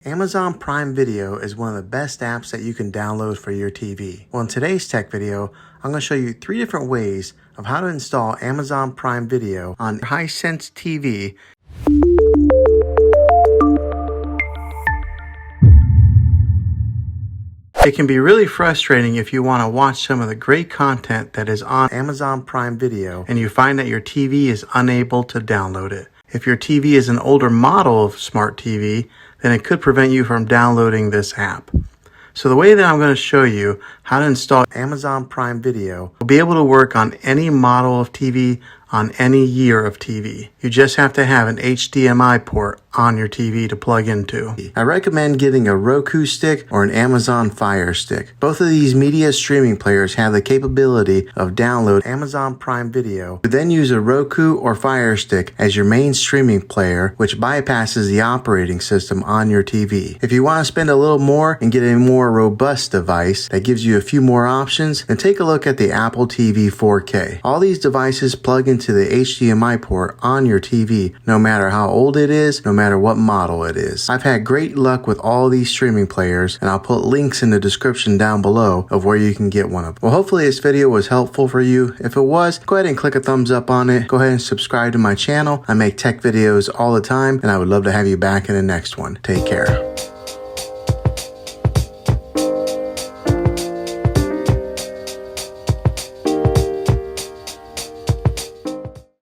Amazon Prime Video is one of the best apps that you can download for your TV. Well, in today's tech video, I'm going to show you 3 different ways of how to install Amazon Prime Video on your Hisense TV. It can be really frustrating if you want to watch some of the great content that is on Amazon Prime Video and you find that your TV is unable to download it. If your TV is an older model of smart TV, then it could prevent you from downloading this app. So the way that I'm going to show you how to install Amazon Prime Video will be able to work on any model of TV, on any year of TV. You just have to have an HDMI port on your TV to plug into. I recommend getting a Roku stick or an Amazon Fire Stick. Both of these media streaming players have the capability of download Amazon Prime Video. You then use a Roku or Fire Stick as your main streaming player, which bypasses the operating system on your TV. If you want to spend a little more and get a more robust device that gives you a few more options, then take a look at the Apple TV 4K. All these devices plug into the HDMI port on your TV, no matter how old it is, no matter what model it is. I've had great luck with all these streaming players, and I'll put links in the description down below of where you can get one of them. Well, hopefully this video was helpful for you. If it was, go ahead and click a thumbs up on it. Go ahead and subscribe to my channel. I make tech videos all the time, and I would love to have you back in the next one. Take care.